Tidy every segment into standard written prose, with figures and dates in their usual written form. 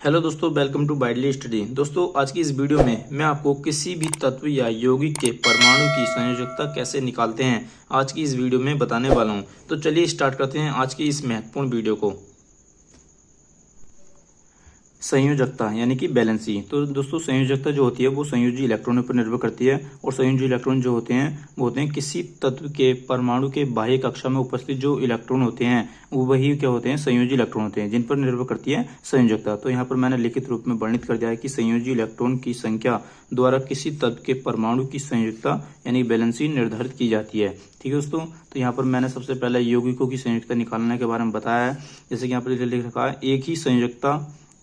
Hello दोस्तों, welcome to बाइडली study. दोस्तों, आज की इस वीडियो में मैं आपको किसी भी तत्व या यौगिक के परमाणु की संयोजकता कैसे निकालते हैं आज की इस वीडियो में बताने वाला हूं। तो चलिए स्टार्ट करते हैं आज की इस महत्वपूर्ण वीडियो को। संयोजकता यानी कि बैलेंसी। तो दोस्तों, संयोजकता जो होती है वो संयोजी इलेक्ट्रॉनों पर निर्भर करती है और संयोजी इलेक्ट्रॉन जो होते हैं वो होते हैं किसी तत्व के परमाणु के बाह्य कक्षा में उपस्थित जो इलेक्ट्रॉन होते हैं वो वही क्या होते हैं, संयोजी इलेक्ट्रॉन होते हैं, जिन पर निर्भर करती है संयोजकता। तो यहाँ पर मैंने लिखित रूप में वर्णित कर दिया है कि संयोजी इलेक्ट्रॉन की संख्या द्वारा किसी तत्व के परमाणु की संयोजकता यानी बैलेंसी निर्धारित की जाती है। ठीक है दोस्तों, तो यहाँ पर मैंने सबसे पहले यौगिकों की संयोजकता निकालने के बारे में बताया है। जैसे कि यहाँ पर लिख रखा है,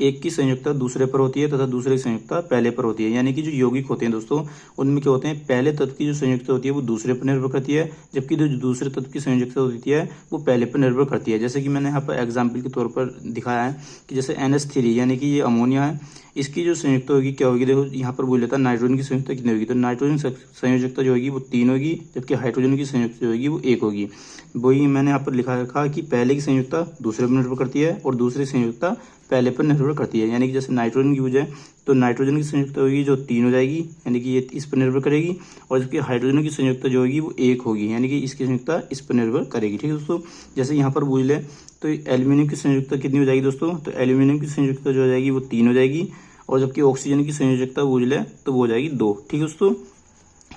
एक की संयोजकता दूसरे पर होती है तथा दूसरे की संयोजकता पहले पर होती है। यानी कि जो यौगिक होते हैं दोस्तों, उनमें क्या होते हैं, पहले तत्व की जो संयोजकता होती है वो दूसरे पर निर्भर करती है, जबकि जो दूसरे तत्व की संयोजकता होती है वो पहले पर निर्भर करती है। जैसे कि मैंने यहाँ पर एग्जाम्पल के तौर पर दिखाया है कि जैसे NH3 यानी कि ये अमोनिया है, इसकी जो संयुक्ता होगी क्या होगी, देखो यहाँ पर बोल लेता है नाइट्रोजन की संयुक्ता कितनी होगी। तो नाइट्रोजन संयोजकता जो होगी वो 3 होगी, जबकि हाइड्रोजन की संयुक्ता जो होगी वो 1 होगी। वही मैंने यहाँ पर लिखा रखा कि पहले की संयुक्ता दूसरे पर निर्भर करती है और दूसरी संयुक्ता पहले पर निर्भर करती है। यानी कि जैसे नाइट्रोजन की यूज है तो नाइट्रोजन की संयुक्ता होगी जो 3 हो जाएगी, यानी कि ये इस पर निर्भर करेगी, और जबकि हाइड्रोजन की संयुक्ता जो होगी वो 1 होगी, यानी कि इसकी संयुक्ता इस पर निर्भर करेगी। ठीक है दोस्तों, जैसे यहाँ पर बुझ ले तो एल्यूमिनियम की संयुक्ता कितनी हो जाएगी दोस्तों, तो एल्यूमिनियम की संयुक्ता जो हो जाएगी वो 3 हो जाएगी, और जबकि ऑक्सीजन की संयोजकता बुझ ले तो वो हो जाएगी 2। ठीक है दोस्तों,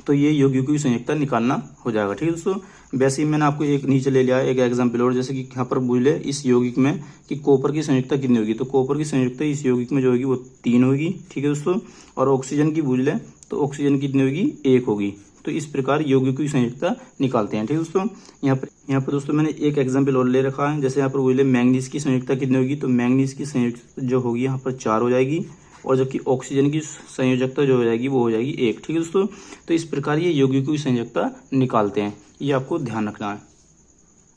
तो ये यौगिकों की संयोजकता निकालना हो जाएगा। ठीक है दोस्तों, वैसे ही मैंने आपको एक नीचे ले लिया एक एग्जाम्पल और, जैसे कि यहाँ पर बुझ ले इस यौगिक में कि कॉपर की संयोजकता कितनी होगी। तो कॉपर की संयोजकता इस यौगिक में जो होगी वो 3 होगी। ठीक है दोस्तों, और ऑक्सीजन की बुझ ले तो ऑक्सीजन कितनी होगी, 1 होगी। तो इस प्रकार यौगिकों की संयोजकता निकालते हैं। ठीक है दोस्तों, यहाँ पर दोस्तों मैंने एक एग्जाम्पल और ले रखा है। जैसे यहाँ पर बुझ ले मैंगनीज की संयोजकता कितनी होगी, तो मैंगनीज की संयोजकता जो होगी यहाँ पर 4 हो जाएगी, और जबकि ऑक्सीजन की संयोजकता जो हो जाएगी वो हो जाएगी 1। ठीक है दोस्तों, तो इस प्रकार ये यौगिकों की संयोजकता निकालते हैं, ये आपको ध्यान रखना है।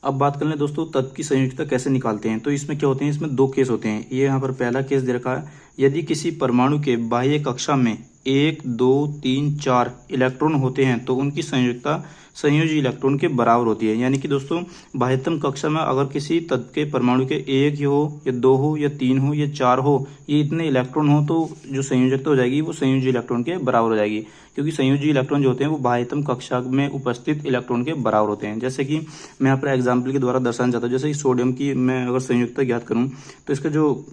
अब बात कर लें दोस्तों तत्व की संयोजकता कैसे निकालते हैं। तो इसमें क्या होते हैं, इसमें 2 केस होते हैं। ये यहाँ पर पहला केस दे रखा है, यदि किसी परमाणु के बाह्य कक्षा में 1, 2, 3, 4 इलेक्ट्रॉन होते हैं तो उनकी संयोजकता संयोजी इलेक्ट्रॉन के बराबर होती है। यानी कि दोस्तों बाह्यतम कक्षा में अगर किसी तत्व के परमाणु के 1 ही हो या 2 हो या 3 हो या 4 हो, ये इतने इलेक्ट्रॉन हो तो जो संयोजकता हो जाएगी वो संयोजी इलेक्ट्रॉन के बराबर हो जाएगी, क्योंकि संयोजी इलेक्ट्रॉन जो होते हैं वो बाह्यतम कक्षा में उपस्थित इलेक्ट्रॉन के बराबर होते हैं। जैसे कि मैं यहाँ पर एग्जाम्पल के द्वारा दर्शाना चाहता हूँ, जैसे सोडियम की मैं अगर संयोजकता ज्ञात करूँ तो इसका जो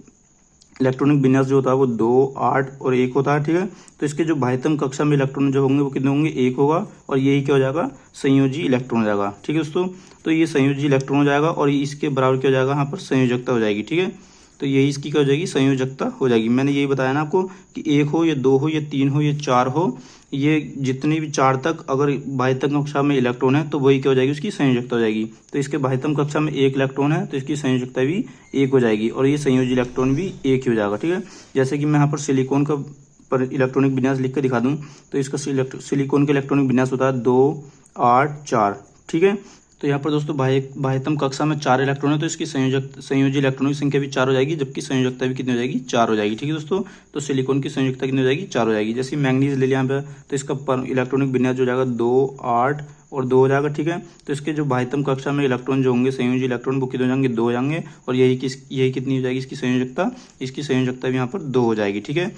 इलेक्ट्रॉनिक विन्यास जो होता है वो 2, 8 और 1 होता है। ठीक है, तो इसके जो बाह्यतम कक्षा में इलेक्ट्रॉन जो होंगे वो कितने होंगे, 1 होगा, और यही क्या हो जाएगा, संयोजी इलेक्ट्रॉन हो जाएगा। ठीक है दोस्तों, तो ये संयोजी इलेक्ट्रॉन हो जाएगा और इसके बराबर क्या हो जाएगा, यहाँ पर संयोजकता हो जाएगी। ठीक है, तो यही इसकी क्या हो जाएगी, संयोजकता हो जाएगी। मैंने यही बताया ना आपको कि 1 हो या 2 हो या 3 हो या 4 हो, ये जितनी भी 4 तक अगर बाह्यतम कक्षा में इलेक्ट्रॉन है तो वही क्या हो जाएगी, उसकी संयोजकता हो जाएगी। तो इसके बाह्यतम कक्षा में 1 इलेक्ट्रॉन है तो इसकी संयोजकता भी 1 हो जाएगी, और ये संयोजी इलेक्ट्रॉन भी 1 ही हो जाएगा। ठीक है, जैसे कि मैं यहाँ पर सिलिकॉन का पर इलेक्ट्रॉनिक विन्यास लिख कर दिखा दूं तो इसका सिलिकॉन का इलेक्ट्रॉनिक विन्यास होता है 2, 8, 4। ठीक है, तो यहाँ पर दोस्तों बाह्यतम कक्षा में 4 इलेक्ट्रॉन है तो इसकी संयोजी इलेक्ट्रॉनों की संख्या भी 4 हो जाएगी, जबकि संयोजकता भी कितनी हो जाएगी, 4 हो जाएगी। ठीक है दोस्तों, तो सिलिकॉन की संयोजकता कितनी हो जाएगी, 4 हो जाएगी। जैसे मैंगनीज ले लिया यहाँ पे तो इसका इलेक्ट्रॉनिक विन्यास जो हो जाएगा 2, 8 और 2 हो जाएगा। ठीक है, तो इसके जो बाह्यतम कक्षा में इलेक्ट्रॉन जो होंगे संयोजी इलेक्ट्रॉन वो कितने हो जाएंगे, 2 हो जाएंगे, और यही कितनी हो जाएगी इसकी संयोजकता भी यहाँ पर 2 हो जाएगी। ठीक है,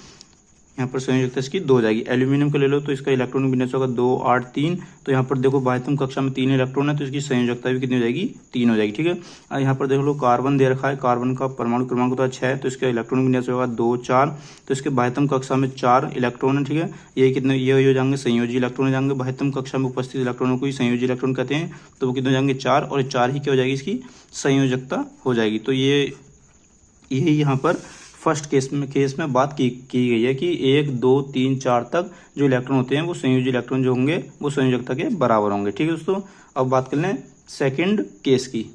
यहाँ पर संयोजकता इसकी 2 हो जाएगी। एल्यूमिनियम का ले लो तो इसका इलेक्ट्रॉनिक विन्यास होगा 2, 8, 3। तो यहाँ पर देखो बाह्यतम कक्षा में 3 इलेक्ट्रॉन है तो इसकी संयोजकता भी कितनी हो जाएगी, 3 हो जाएगी। ठीक है, और यहाँ पर देख लो कार्बन दे रखा है, कार्बन का परमाणु क्रमांक होता है 6, तो इसका इलेक्ट्रॉनिक विन्यास होगा 2, 4। तो इसके बाह्यतम कक्षा में 4 इलेक्ट्रॉन है। ठीक है, ये कितने ये हो जाएंगे, संयोजी इलेक्ट्रॉन हो जाएंगे। बाह्यतम कक्षा में उपस्थित इलेक्ट्रॉनों को ही संयोजी इलेक्ट्रॉन कहते हैं, तो वो कितने हो जाएंगे, 4, और 4 ही क्या हो जाएगी, इसकी संयोजकता हो जाएगी। तो यही यहाँ पर फर्स्ट केस में बात की गई है कि 1, 2, 3, 4 तक जो इलेक्ट्रॉन होते हैं वो संयोजी इलेक्ट्रॉन जो होंगे वो संयोजकता के बराबर होंगे। ठीक है दोस्तों, अब बात कर लें सेकंड केस की।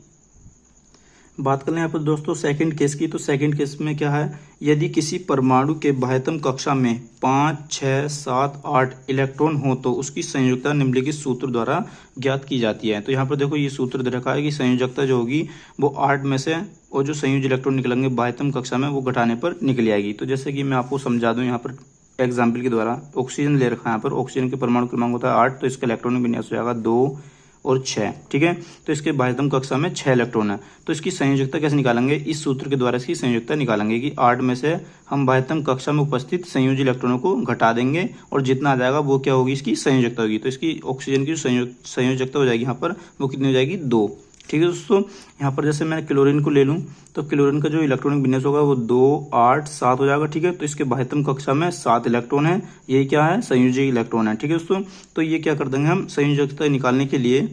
बात कर लें यहाँ पर दोस्तों सेकंड केस की। तो सेकंड केस में क्या है, यदि किसी परमाणु के बाह्यतम कक्षा में 5, 6, 7, 8 इलेक्ट्रॉन हो तो उसकी संयोजकता निम्नलिखित सूत्र द्वारा ज्ञात की जाती है। तो यहाँ पर देखो ये सूत्र दे रखा है कि संयोजकता जो होगी वो 8 में से और जो संयोजी इलेक्ट्रॉन निकलेंगे बाह्यतम कक्षा में वो घटाने पर निकल आएगी। तो जैसे कि मैं आपको समझा दूं यहाँ पर एग्जाम्पल के द्वारा, ऑक्सीजन ले रखा है यहाँ पर, ऑक्सीजन के परमाणु क्रमांक होता है 8, तो इसका इलेक्ट्रॉनिक विन्यास हो जाएगा 2, और 6, ठीक है। तो इसके बाह्यतम कक्षा में 6 इलेक्ट्रॉन है। तो इसकी संयोजकता कैसे निकालेंगे, इस सूत्र के द्वारा इसकी संयोजकता निकालेंगे कि 8 में से हम बाह्यतम कक्षा में उपस्थित संयोजी इलेक्ट्रॉनों को घटा देंगे और जितना आ जाएगा वो क्या होगी, इसकी संयोजकता होगी। तो इसकी ऑक्सीजन की संयोजकता हो जाएगी यहाँ पर, वो कितनी हो जाएगी, 2, ठीक है दोस्तों। यहाँ पर जैसे मैं क्लोरीन को ले लूँ तो क्लोरीन का जो इलेक्ट्रॉनिक विन्यास होगा वो 2, 8, 7 हो जाएगा, ठीक है। तो इसके बाह्यतम कक्षा में 7 इलेक्ट्रॉन है, यही क्या है, संयोजी इलेक्ट्रॉन है, ठीक है दोस्तों। तो ये क्या कर देंगे हम, संयोजकता निकालने के लिए,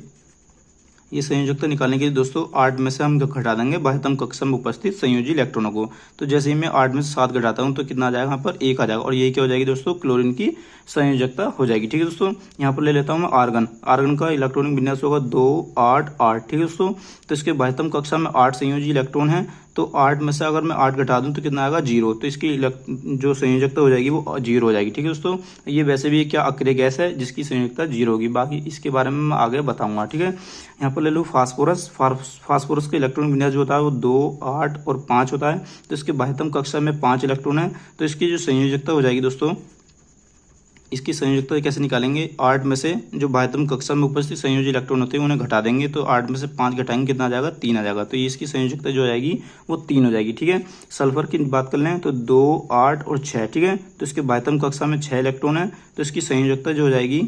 ये संयोजकता निकालने के लिए दोस्तों 8 में से हम घटा देंगे बाह्यतम कक्षा में उपस्थित संयोजी इलेक्ट्रॉनों को। तो जैसे ही मैं 8 में से 7 घटाता हूँ तो कितना आ जाएगा, यहाँ पर 1 आ जाएगा और यही क्या हो जाएगी दोस्तों, क्लोरीन की संयोजकता हो जाएगी, ठीक है दोस्तों। यहाँ पर ले लेता हूँ मैं आर्गन। आर्गन का इलेक्ट्रॉनिक विन्यास होगा 2, 8, 8, ठीक है दोस्तों। तो इसके बाह्यतम कक्षा में 8 संयोजी इलेक्ट्रॉन है, तो 8 में से अगर मैं 8 घटा दूं तो कितना आएगा, 0। तो इसकी जो संयोजकता हो जाएगी वो 0 हो जाएगी, ठीक है दोस्तों। ये वैसे भी क्या अक्रिय गैस है जिसकी संयोजकता 0 होगी, बाकी इसके बारे में मैं आगे बताऊंगा, ठीक है। यहाँ पर ले लो फास्फोरस। फास्फोरस का इलेक्ट्रॉन विन्यास जो होता है वो 2, 8 और 5 होता है। तो इसके बाह्यतम कक्षा में 5 इलेक्ट्रॉन है, तो इसकी जो संयोजकता हो जाएगी दोस्तों, इसकी संयोजकता कैसे निकालेंगे, 8 में से जो बाह्यतम कक्षा में उपस्थित संयोजी इलेक्ट्रॉन होते हैं उन्हें घटा देंगे, तो 8 में से 5 घटाएंगे, कितना आ जाएगा, 3 आ जाएगा। तो ये इसकी संयोजकता जो आएगी वो 3 हो जाएगी, ठीक है। सल्फर की बात कर लें तो 2, 8 और 6, ठीक है। तो इसके बाह्यतम कक्षा में 6 इलेक्ट्रॉन है, तो इसकी संयोजकता जो हो जाएगी,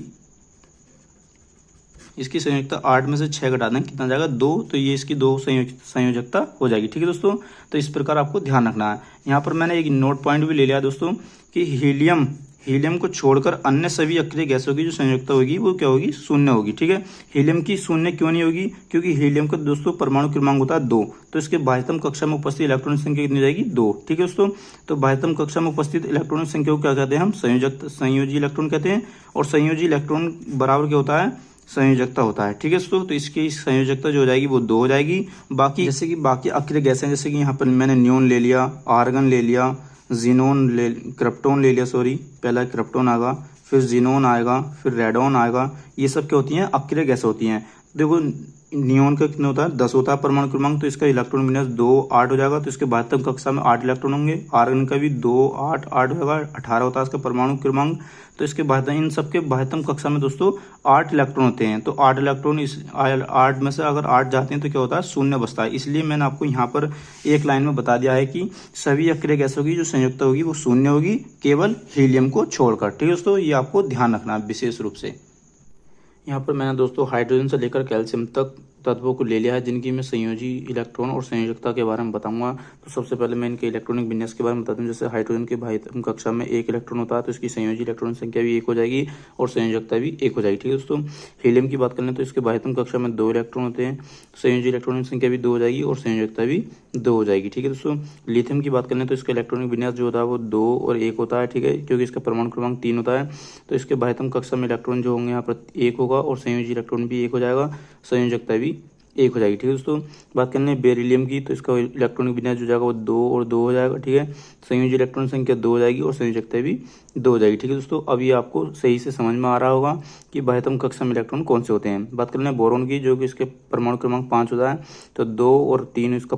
इसकी संयोजकता 8 में से 6 घटा दें, कितना जाएगा, 2। तो ये इसकी 2 संयोजकता हो जाएगी, ठीक है दोस्तों। तो इस प्रकार आपको ध्यान रखना है। यहाँ पर मैंने एक नोट पॉइंट भी ले लिया दोस्तों कि हीलियम को छोड़कर अन्य सभी अक्रिय गैसों की जो संयोजकता होगी वो क्या होगी, 0 होगी, ठीक है। हीलियम की 0 क्यों नहीं होगी, क्योंकि हीलियम का दोस्तों परमाणु क्रमांक होता है 2, तो इसके बाह्यतम कक्षा में उपस्थित इलेक्ट्रॉनिक संख्या कितनी जाएगी, 2, ठीक है दोस्तों। तो बाह्यतम कक्षा में उपस्थित इलेक्ट्रॉनिक संख्या को क्या कहते हैं हम, संयोजी इलेक्ट्रॉन कहते हैं। और संयोजी इलेक्ट्रॉन बराबर क्या होता है, संयोजकता होता है, ठीक है दोस्तों। तो इसकी संयोजकता जो हो जाएगी वो 2 हो जाएगी। बाकी जैसे कि बाकी अक्रिय गैसें, जैसे कि यहाँ पर मैंने नियोन ले लिया, आर्गन ले लिया, क्रिप्टोन ले लिया, पहला क्रिप्टोन आएगा, फिर जीनोन आएगा, फिर रेडोन आएगा, ये सब क्या होती हैं, अक्रिय गैसें होती हैं। देखो नियोन का कितना होता है, 10 होता है परमाणु क्रमांक, तो इसका इलेक्ट्रॉन विन्यास 2, 8 हो जाएगा। तो इसके बाह्यतम कक्षा में 8 इलेक्ट्रॉन होंगे। आर्गन का भी 2, 8, 8 होगा, 18 होता है इसका परमाणु क्रमांक। तो इसके बाह्यतम, इन सबके बाह्यतम कक्षा में दोस्तों 8 इलेक्ट्रॉन होते हैं। तो 8 इलेक्ट्रॉन, इस 8 में से अगर 8 जाते हैं तो क्या होता है, 0 बचता है। इसलिए मैंने आपको यहाँ पर एक लाइन में बता दिया है कि सभी अक्रिय गैसों की जो संयोजकता होगी वो 0 होगी, केवल हीलियम को छोड़कर, ठीक है दोस्तों। ये आपको ध्यान रखना है विशेष रूप से। यहाँ पर मैंने दोस्तों हाइड्रोजन से लेकर कैल्शियम तक तत्वों को ले लिया है जिनकी मैं संयोजी इलेक्ट्रॉन और संयोजकता के बारे में बताऊंगा। तो सबसे पहले मैं इनके इलेक्ट्रॉनिक विन्यास के बारे में बताता हूँ। जैसे हाइड्रोजन के बाह्यतम कक्षा में 1 इलेक्ट्रॉन होता है, तो इसकी संयोजी इलेक्ट्रॉन संख्या भी 1 हो जाएगी और संयोजकता भी 1 हो जाएगी, ठीक है दोस्तों। हीलियम की बात कर लें तो इसके बाह्यतम कक्षा में 2 इलेक्ट्रॉन होते हैं, संयोजी इलेक्ट्रॉनिक संख्या भी 2 हो जाएगी और संयोजकता भी 2 हो जाएगी, ठीक है दोस्तों। लिथियम की बात कर लें तो इसका इलेक्ट्रॉनिक विन्यास जो होता है वो 2 और 1 होता है, ठीक है, क्योंकि इसका परमाणु क्रमांक 3 होता है। तो इसके बाह्यतम कक्षा में इलेक्ट्रॉन जो होंगे यहाँ पर 1 होगा और संयोजी इलेक्ट्रॉन भी 1 हो जाएगा, संयोजकता भी 1 हो जाएगी, ठीक है दोस्तों। बात करने बेरिलियम की तो इसका इलेक्ट्रॉनिक विन्यास जो जाएगा वो 2 और 2 हो जाएगा, ठीक है। संयोजी इलेक्ट्रॉन संख्या 2 हो जाएगी और संयोजकता भी 2 हो जाएगी, ठीक है दोस्तों। अब ये आपको सही से समझ में आ रहा होगा कि बाह्यतम कक्षा में इलेक्ट्रॉन कौन से होते हैं। बात कर लें बोरोन की, जो कि इसके परमाणु क्रमांक 5 होता है, तो 2 और 3 इसका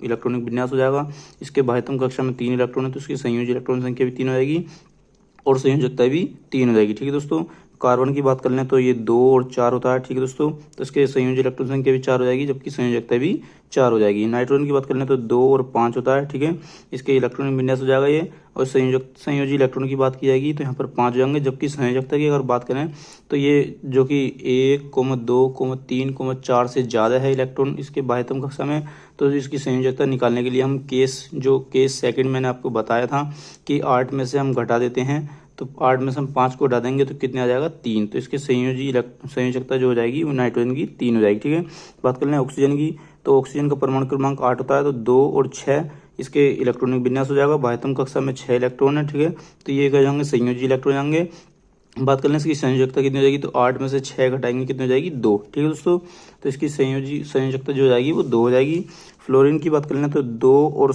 इलेक्ट्रॉनिक विन्यास हो जाएगा। इसके बाह्यतम कक्षा में 3 इलेक्ट्रॉन है, तो इसकी संयोजी इलेक्ट्रॉन संख्या भी 3 हो जाएगी और संयोजकता भी 3 हो जाएगी, ठीक है दोस्तों। कार्बन की बात कर लें तो ये 2 और 4 होता है, ठीक है दोस्तों। तो इसके संयोजी इलेक्ट्रॉन संख्या भी 4 हो जाएगी, जबकि संयोजकता भी 4 हो जाएगी। नाइट्रोजन की बात कर लें तो 2 और 5 होता है, ठीक है, इसके इलेक्ट्रॉनिक विन्यास हो जाएगा ये। और संयोजी इलेक्ट्रॉन की बात की जाएगी तो यहाँ पर 5 हो जाएंगे, जबकि संयोजकता की अगर बात करें तो ये जो कि 1, 2, 3, 4 से ज़्यादा है इलेक्ट्रॉन इसके बाह्यतम कक्षा में, तो इसकी संयोजकता निकालने के लिए हम केस सेकंड मैंने आपको बताया था कि 8 में से हम घटा देते हैं, तो 8 में से हम 5 को हटा देंगे तो कितने आ जाएगा, 3। तो इसके संयोजकता जो हो जाएगी वो नाइट्रोजन की 3 हो जाएगी, ठीक है। बात कर लें ऑक्सीजन की, तो ऑक्सीजन का परमाणु क्रमांक 8 होता है, तो 2 और 6 इसके इलेक्ट्रॉनिक विन्यास हो जाएगा। बाह्यतम कक्षा में 6 इलेक्ट्रॉन है, ठीक है, तो ये क्या जाएंगे, संयोजी इलेक्ट्रॉन जाएंगे। बात कर लें इसकी संयोजकता कितनी हो जाएगी, तो 8 में से 6 घटाएंगे, कितनी हो जाएगी, 2, ठीक है दोस्तों। तो इसकी संयोजकता जो हो जाएगी वो 2 हो जाएगी। फ्लोरीन की बात कर लें तो 2 और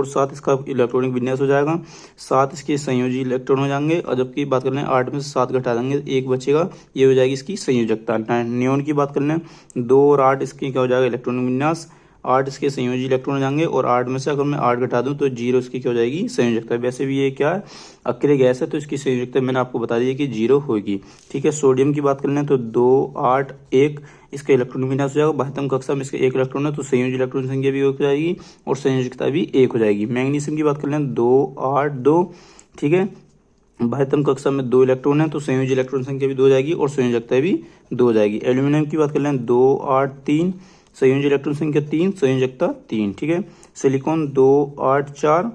7 इसका इलेक्ट्रॉनिक विन्यास हो जाएगा, 7 इसके संयोजी इलेक्ट्रॉन हो जाएंगे। और जबकि बात कर लें 8 में से 7 घटा देंगे, 1 बचेगा, ये हो जाएगी इसकी संयोजकता। नियोन की बात कर लें 2 और 8 इसकी क्या हो जाएगा, इलेक्ट्रॉनिक विन्यास। 8 इसके संयोजी इलेक्ट्रॉन हो जाएंगे और 8 में से अगर मैं 8 घटा दूं तो 0 इसकी क्या हो जाएगी, संयोजकता। वैसे भी ये क्या है, अकेले गैस है तो इसकी संयोजकता मैंने आपको बता दी कि 0 होगी। ठीक है, सोडियम की बात कर लें तो 2, 8, 1 इसका इलेक्ट्रॉन विन्यास हो जाएगा। 72 कक्षा में इसके 1 इलेक्ट्रॉन है तो संयोजी इलेक्ट्रॉन संख्या भी 1 हो जाएगी और संयोजकता भी 1 हो जाएगी। मैग्नीशियम की बात कर लें 2, 8, 2। ठीक है, 72 कक्षा में 2 इलेक्ट्रॉन है तो संयोजी इलेक्ट्रॉन संख्या भी 2 हो जाएगी और संयोजकता भी 2 हो जाएगी। एल्यूमिनियम की बात कर लें 2, 8, 3 संयोजी इलेक्ट्रॉन संख्या 3, संयोजकता 3। ठीक है, सिलिकॉन 2, 8, 4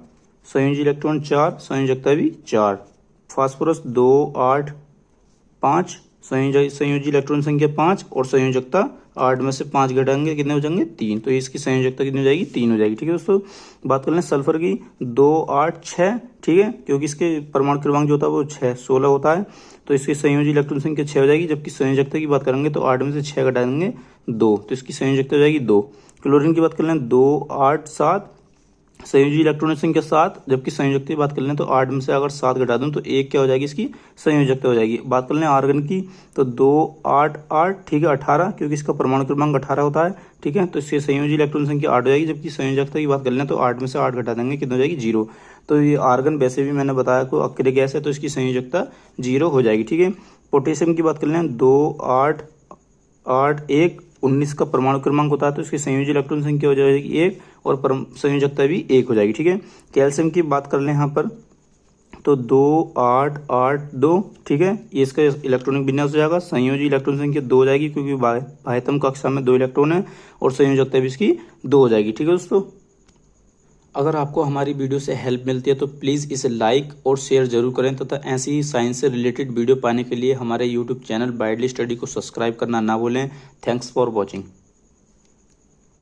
संयोजी इलेक्ट्रॉन 4, संयोजकता भी 4। फास्फोरस 2, 8, 5 संयोजी इलेक्ट्रॉन संख्या 5 और संयोजकता 8 में से 5 घटाएंगे कितने हो जाएंगे, 3। तो इसकी संयोजकता कितनी हो जाएगी, 3 हो जाएगी। ठीक है दोस्तों, बात कर लें सल्फर की 2, 8, 6। ठीक है, क्योंकि इसके परमाणु क्रमांक जो होता है वो 16 होता है तो इसकी संयोजी इलेक्ट्रॉन संख्या 6 हो जाएगी। जबकि संयोजकता की बात करेंगे तो 8 में से 6 घटाएंगे 2 तो इसकी संयोजकता हो जाएगी 2। क्लोरीन की बात कर लें 2, 8, 7 संयोजी इलेक्ट्रॉन संख्या 7। जबकि संयोजकता की बात कर लें तो 8 में से अगर 7 घटा दूं तो 1 क्या हो जाएगी, इसकी संयोजकता हो जाएगी। बात कर लें आर्गन की तो 2, 8, 8 ठीक है 18 क्योंकि इसका परमाणु क्रमांक 18 होता है। ठीक है, तो इससे संयोजी इलेक्ट्रॉन संख्या 8 हो जाएगी। जबकि संयोजकता की बात कर लें तो 8 में से 8 घटा देंगे कितनी हो जाएगी, 0। तो ये आर्गन वैसे भी मैंने बताया को अकेले गैस है तो इसकी संयोजकता 0 हो जाएगी। ठीक है, पोटेशियम की बात कर लें 2, 8, 8, 1 19 का परमाणु क्रमांक होता है तो इसकी संयोजी इलेक्ट्रॉन संख्या हो जाएगी 1 और संयोजकता भी 1 हो जाएगी। ठीक है, कैल्शियम की बात कर लें यहाँ पर तो 2, 8, 8, 2 ठीक है, ये इसका इलेक्ट्रॉनिक विन्यास हो जाएगा। संयोजी इलेक्ट्रॉन संख्या 2 हो जाएगी क्योंकि बाह्यतम कक्षा में 2 इलेक्ट्रॉन है और संयोजकता भी इसकी 2 हो जाएगी। ठीक है दोस्तों, अगर आपको हमारी वीडियो से हेल्प मिलती है तो प्लीज़ इसे लाइक और शेयर जरूर करें तथा ऐसी ही साइंस से रिलेटेड वीडियो पाने के लिए हमारे यूट्यूब चैनल बाइडली स्टडी को सब्सक्राइब करना ना भूलें। Thanks for watching.